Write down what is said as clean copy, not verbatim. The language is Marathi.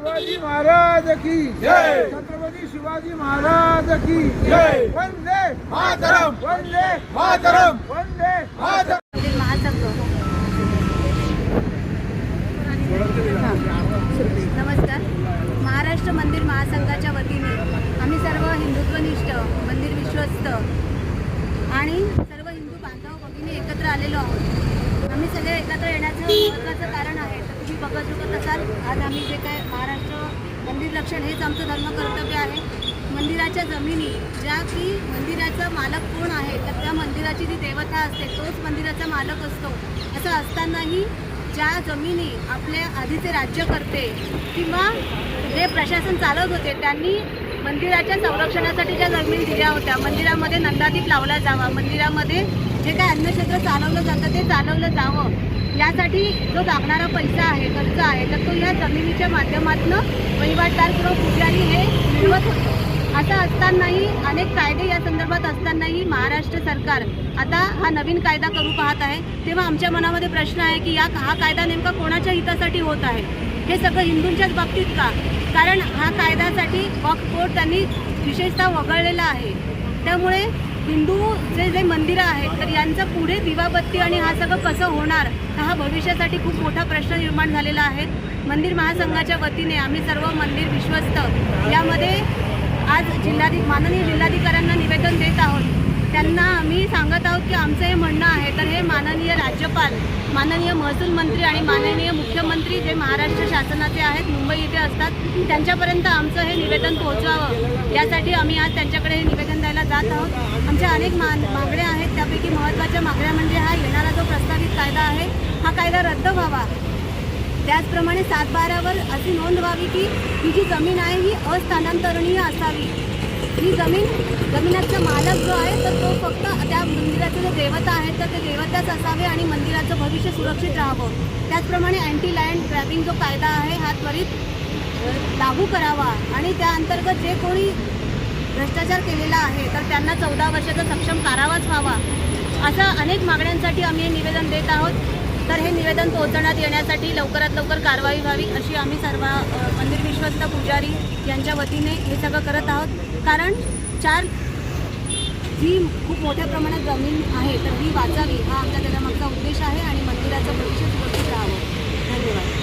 शिवाजी महाराज की जय। छत्रपती शिवाजी महाराज की जय। वंदे मातरम, वंदे मातरम, वंदे मातरम। नमस्कार। महाराष्ट्र मंदिर महासंघाच्या वतीने आम्ही सर्व हिंदुत्वनिष्ठ मंदिर विश्वस्त आणि सर्व हिंदू बांधव भगिनी एकत्र आलेलो आहोत। आम्ही सगळे एकत्र येण्याचं महत्त्वाचं कारण आहे तर तुम्ही बघत असाल आज आम्ही जे काय महाराष्ट्र मंदिर रक्षण हेच आमचं धर्म कर्तव्य आहे। मंदिराच्या जमिनी ज्या की मंदिराचा मालक कोण आहे तर त्या मंदिराची जी देवता असते तोच मंदिराचा मालक असतो। असं असतानाही ज्या जमिनी आपल्या आधीचे राज्यकर्ते किंवा जे प्रशासन चालवत होते त्यांनी मंदिराच्या संरक्षणासाठी ज्या जमिनी दिल्या होत्या, मंदिरामध्ये नंदादीप लावला जावा, मंदिरामध्ये जे काय अन्नक्षेत्र चालवलं जातं ते चालवलं जावं, यासाठी जो लागणारा पैसा आहे, खर्च आहे तर तो या जमिनीच्या माध्यमातून वहिवाटदार किंवा पुजारी हे मिळवत होतो। असं असतानाही अनेक कायदे या संदर्भात असतानाही महाराष्ट्र सरकार आता हा नवीन कायदा करू पाहत आहे। तेव्हा आमच्या मनामध्ये प्रश्न आहे की हा कायदा नेमका कोणाच्या हितासाठी होत आहे? हे सगळं हिंदूंच्याच बाबतीत का? कारण हा कायद्यासाठी वक्फ बोर्ड त्यांनी विशेषतः वगळलेला आहे। त्यामुळे हिंदू जे मंदिरं आहेत तर यांचं पुढे दिवाबत्ती आणि हा सगळं कसं होणार तर हा भविष्यासाठी खूप मोठा प्रश्न निर्माण झालेला आहे। मंदिर महासंघाच्या वतीने आम्ही सर्व मंदिर विश्वस्त यामध्ये आज माननीय जिल्हाधिकाऱ्यांना निवेदन देत आहोत। त्यांना आम्ही सांगत आहोत की आमचं हे म्हणणं आहे तर हे माननीय राज्यपाल, माननीय महसूल मंत्री आणि माननीय मुख्यमंत्री जे महाराष्ट्र शासनाचे आहेत, मुंबई इथे असतात, त्यांच्यापर्यंत आमचं हे निवेदन पोहोचवावं यासाठी आम्ही आज त्यांच्याकडे हे निवेदन द्यायला जात आहोत। आमच्या अनेक मागण्या आहेत, त्यापैकी महत्त्वाच्या मागण्या म्हणजे हा येणारा जो प्रस्तावित कायदा आहे हा कायदा रद्द व्हावा। त्याचप्रमाणे 7/12वर अशी नोंद व्हावी की ही जी जमीन आहे ही अस्थानांतरणीय असावी। ही जमिनीचा मालक जो आहे तर तो फक्त त्या मंदिराचे जे देवता आहेत तर ते देवताच असावे आणि मंदिराचं भविष्य सुरक्षित राहावं। त्याचप्रमाणे अँटी लँड ग्रॅबिंग जो कायदा आहे हा त्वरित लागू करावा आणि त्या अंतर्गत जे कोणी भ्रष्टाचार केलेला आहे तर त्यांना 14 वर्षाचा सक्षम कारावास व्हावा। अशा अनेक मागण्यांसाठी आम्ही हे निवेदन देत आहोत। तर हे निवेदन पोहोचवण्यात येण्यासाठी लवकरात लवकर कारवाई व्हावी अशी आम्ही सर्व मंदिर विश्वस्त पुजारी यांच्या वतीने हे सगळं करत आहोत। कारण जी खूप मोठ्या प्रमाणात जमीन आहे तर ही वाचावी हा आमचा त्याच्यामागचा उद्देश आहे आणि मंदिराचं भविष्य सुरक्षित राहावं। धन्यवाद।